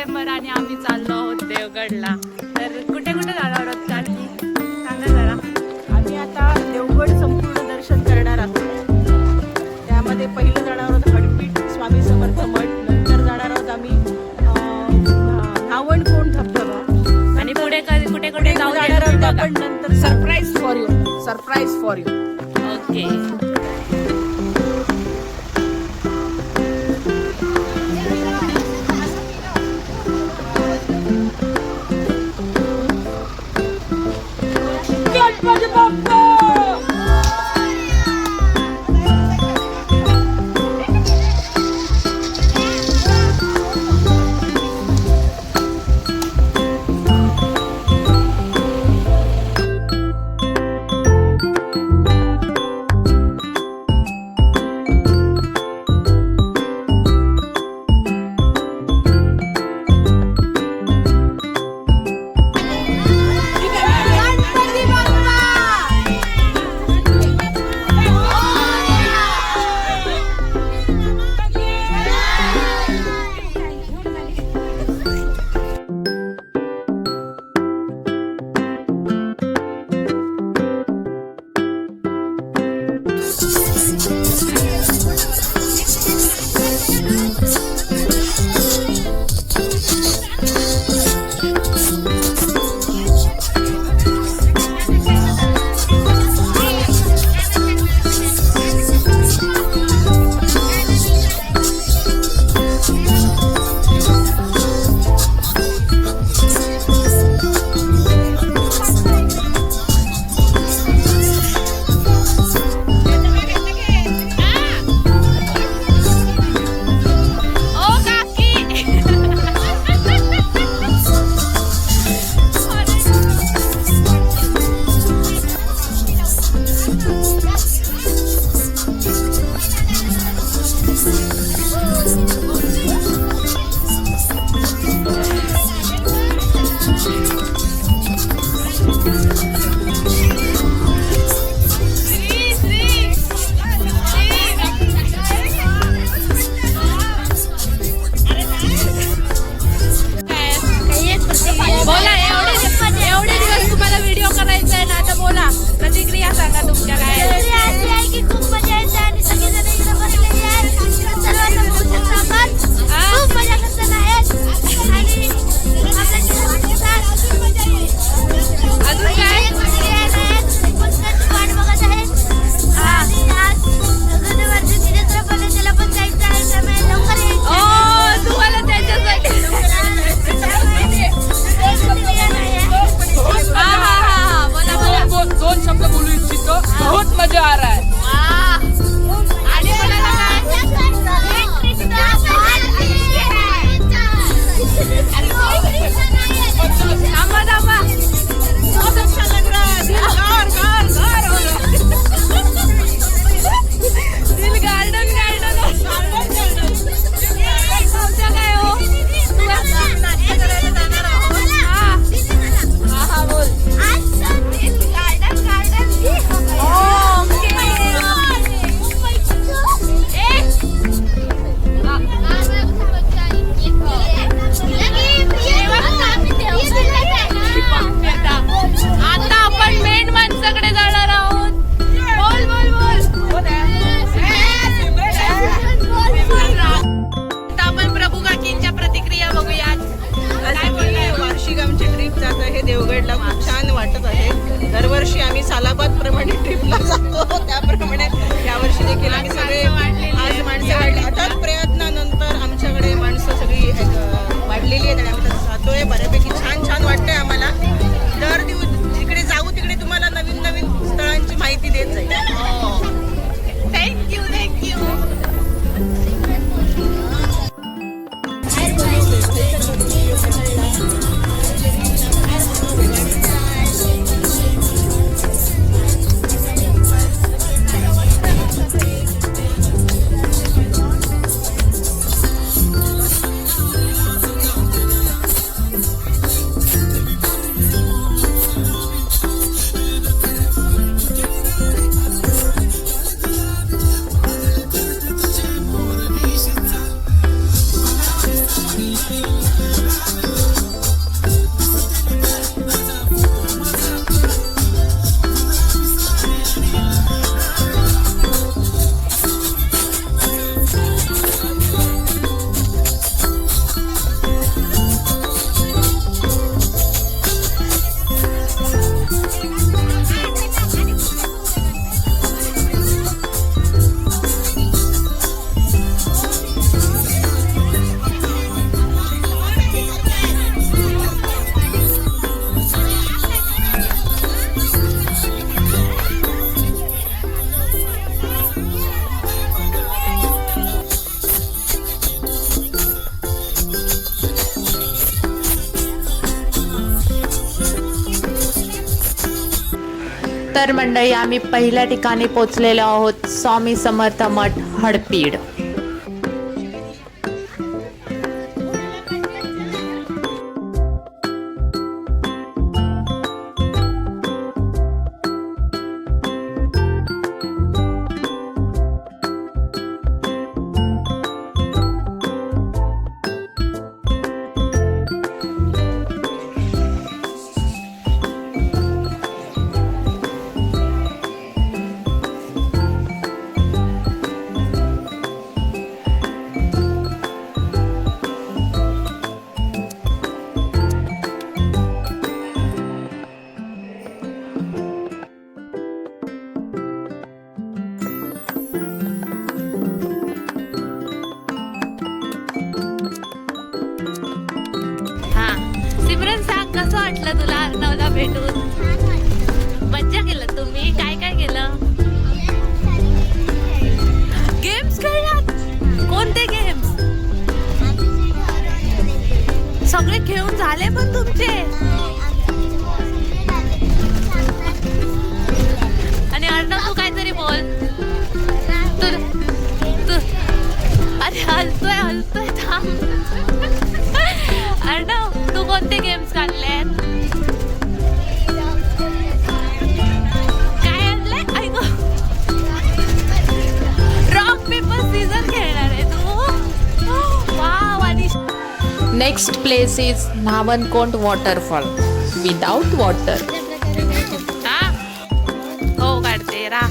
डिसेंबर आणि आम्ही चाललो आहोत देवगडला. तर कुठे कुठे जाणार आहोत काकी सांगा जरा. आम्ही आता देवगड संपूर्ण दर्शन करणार आहोत. त्यामध्ये पहिलं जाणार आहोत हडपीठ स्वामी समर्थ मठ, नंतर जाणार आहोत आम्ही नावणकोंड धबधबा आणि पुढे कुठे कुठे जाऊ जाणार आहोत आपण नंतर surprise for you. Surprise for you. Okay. प्रतिक्रिया सांगा तुमच्या काय. खूप मजा येते आणि सगळेजण इकडे बसलेले आहेत. सर्वांना तर मंडळी आम्ही पहिल्या ठिकाणी पोहोचलेलो आहोत, स्वामी समर्थ मठ हडपीड. सिमरन सांग, कसं वाटलं तुला अर्णवला भेटून? मज्जा केलं तुम्ही? काय काय केलं? गेम्स खेळलात? कोणते गेम्स? सगळे खेळून झाले पण तुमचे? आणि अर्णव तू काहीतरी बोल. तू अरे हलतोय थांब. अर्णव तू कोणते गेम्स काढलेत? काय आणलंय? ऐक, रॉक पेपर सीझर खेळणार आहे तू? वाव. आणि next place is Nhavankond waterfall without water. हा हो काढते रा.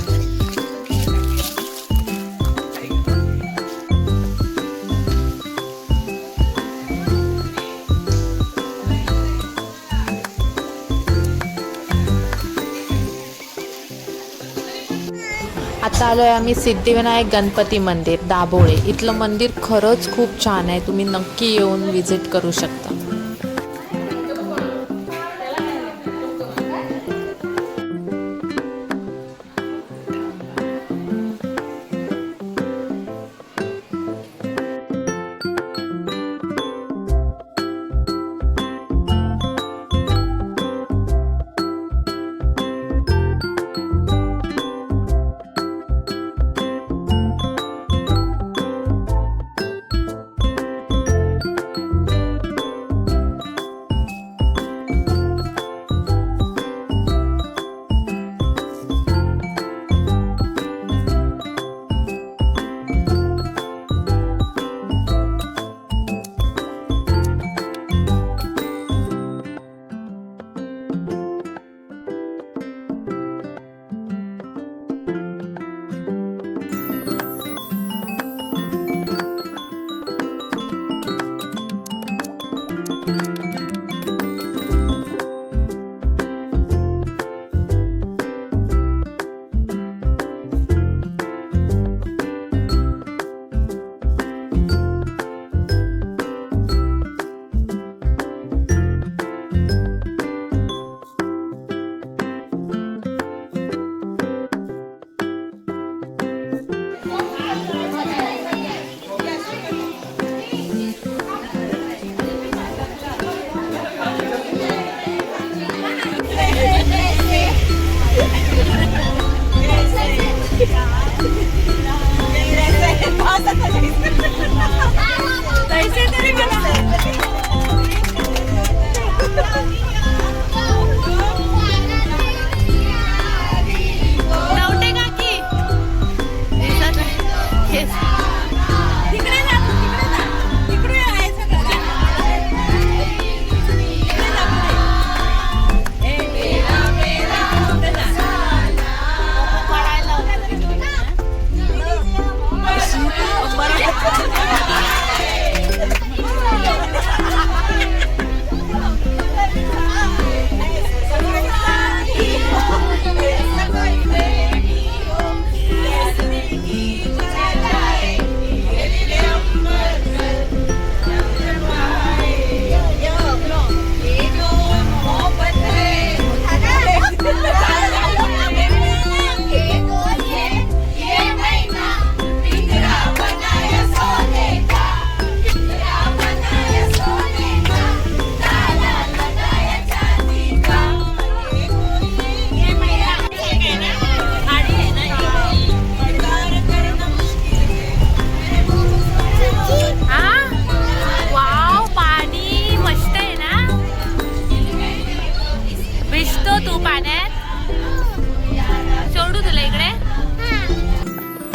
आता आलोय आम्ही सिद्धिविनायक गणपती मंदिर दाभोळे. इथलं मंदिर खरंच खूप छान आहे, तुम्ही नक्की येऊन विजिट करू शकता.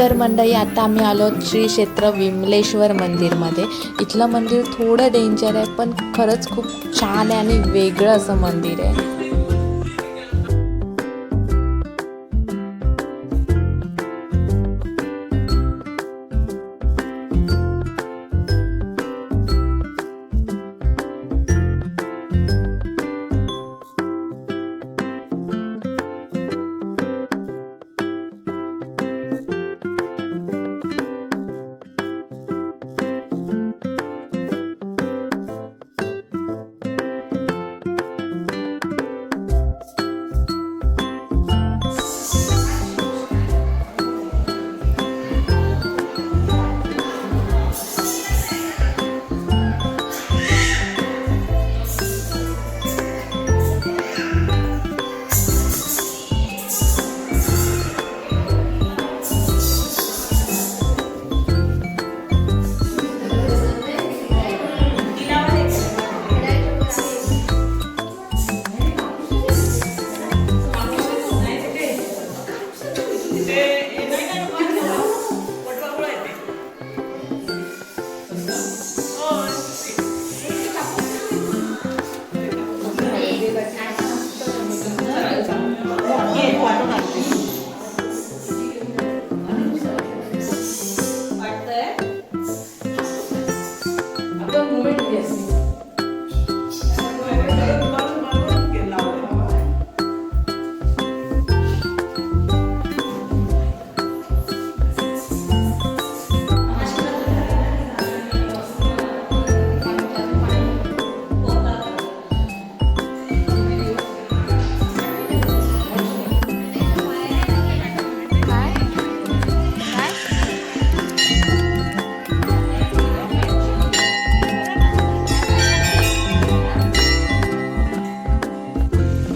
तर मंडळी आता आम्ही आलो श्री क्षेत्र विमलेश्वर मंदिरमध्ये. इथलं मंदिर थोडं डेंजर आहे पण खरंच खूप छान आहे आणि वेगळं असं मंदिर आहे.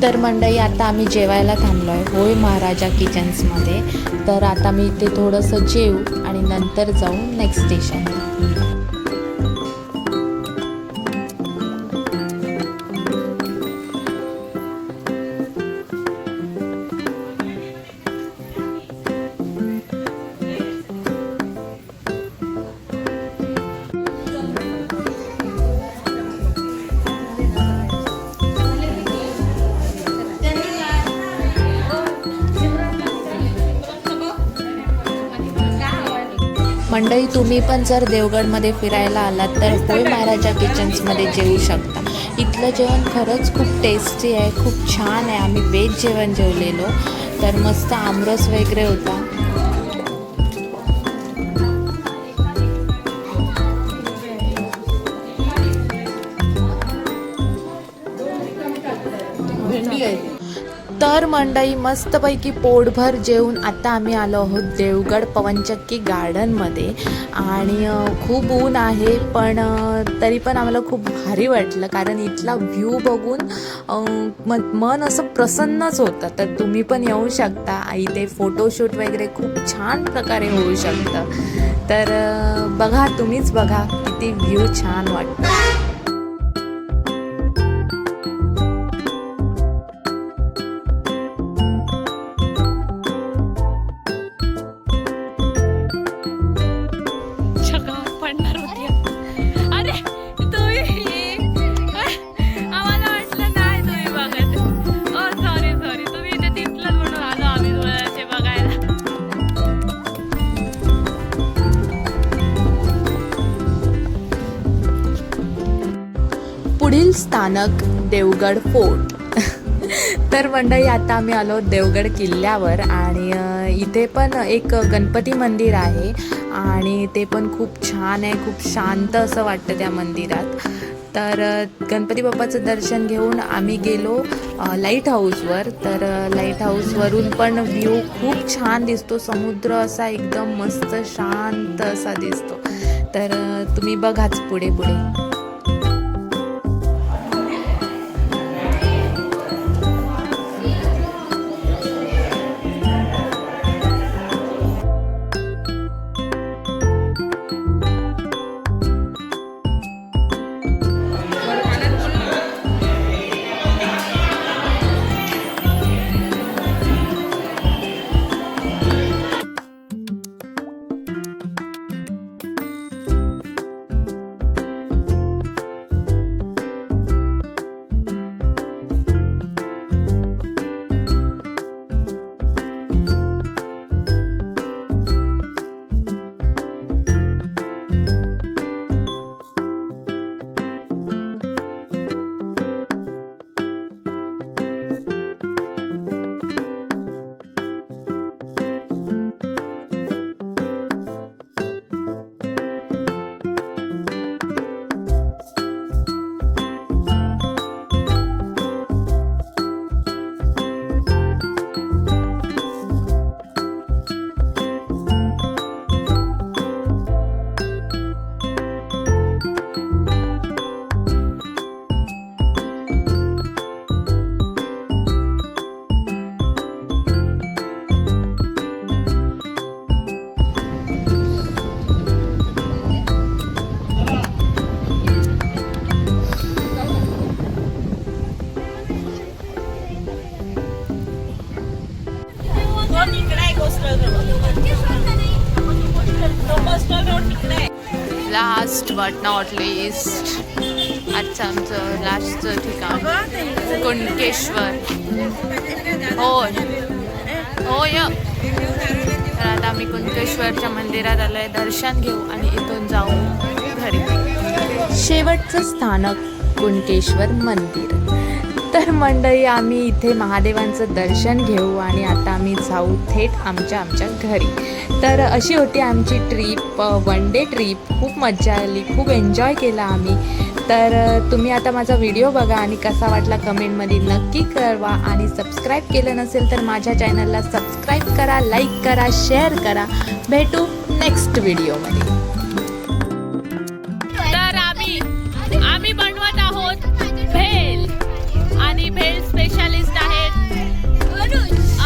तर मंडळी आता आम्ही जेवायला थांबलो आहे होय महाराजा किचन्समध्ये. तर आता मी इथे थोडंसं जेवू आणि नंतर जाऊ नेक्स्ट स्टेशन. मंडळी तुम्ही पण जर देवगडमध्ये फिरायला आलात तर होय महाराजा किचन्समध्ये जेवू शकता. इथलं जेवण खरंच खूप टेस्टी आहे, खूप छान आहे. आम्ही व्हेज जेवण जेवलेलो तर मस्त आमरस वगैरे होता. तर मंडळी मस्तपैकी पोटभर जेवून आता आम्ही आलो आहोत देवगड पवनचक्की गार्डनमध्ये. आणि खूप ऊन आहे पण तरी पण आम्हाला खूप भारी वाटलं कारण इथला व्ह्यू बघून मन असं प्रसन्नच होतं. तर तुम्ही पण येऊ शकता. इथे फोटोशूट वगैरे खूप छान प्रकारे होऊ शकतं. तर बघा, तुम्हीच बघा किती व्ह्यू छान वाटतं. पुढील स्थानक देवगड फोर्ट. तर मंडळी आता आम्ही आलो देवगड किल्ल्यावर आणि इथे पण एक गणपती मंदिर आहे आणि ते पण खूप छान आहे. खूप शांत असं वाटतं त्या मंदिरात. तर गणपती बाप्पाचं दर्शन घेऊन आम्ही गेलो लाईट हाऊसवर. तर लाईट हाऊसवरून पण व्ह्यू खूप छान दिसतो. समुद्र असा एकदम मस्त शांत असा दिसतो. तर तुम्ही बघाच पुढे पुढे. लास्ट बट नॉट लिस्ट आजचं आमचं लास्टचं ठिकाण कुणकेश्वर. होय होय. तर आता आम्ही कुणकेश्वरच्या मंदिरात आलोय. दर्शन घेऊ आणि इथून जाऊ घरी. शेवटचं स्थानक कुणकेश्वर मंदिर. तर मंडळी आम्ही इथे महादेवांचं दर्शन घेऊ आणि आता आम्ही जाऊ थेट आमच्या घरी. तर अशी होती आमची ट्रीप, वन डे ट्रीप. खूप मजा आली, खूप एन्जॉय केला आम्ही. तर तुम्ही आता माझा व्हिडिओ बघा आणि कसा वाटला कमेंटमध्ये नक्की कळवा. आणि सबस्क्राईब केलं नसेल तर माझ्या चॅनलला सबस्क्राईब करा, लाईक करा, शेअर करा. भेटू नेक्स्ट व्हिडिओमध्ये. तर आम्ही बनवत आहोत भेल आणि भेल स्पेशालिस्ट आहेत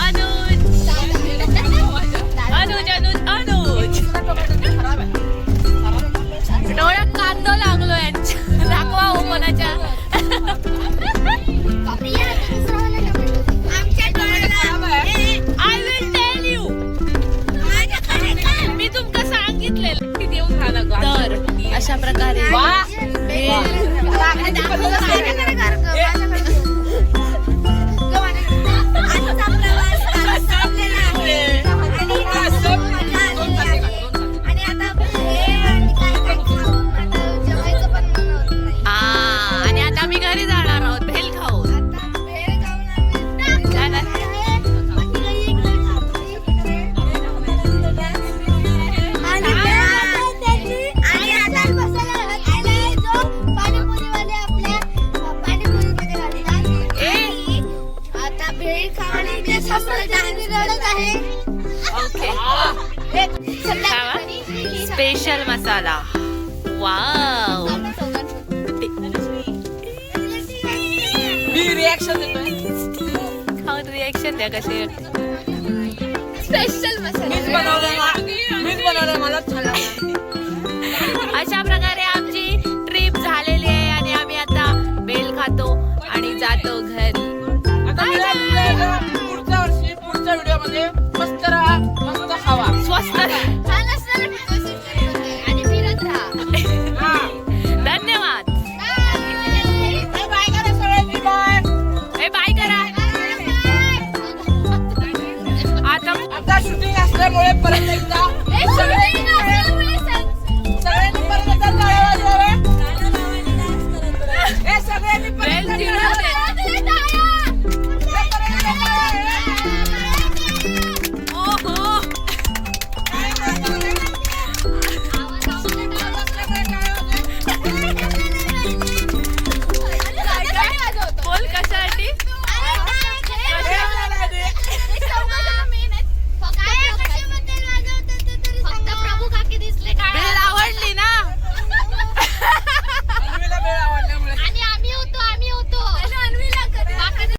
अनुज. डोळ्यात कांदो लागलो यांच्या. दाखवा हो कोणाच्या. I will tell you. मी तुमका सांगितलेलं की देऊ खाला. तर अशा प्रकारे आणि आता आम्ही घरी जाणार आहोत भेल खाऊन. स्पेशल मसाला. वाव. खाऊन रिॲक्शन द्या कशी. स्पेशल मसाला मीच बनवलं मला छान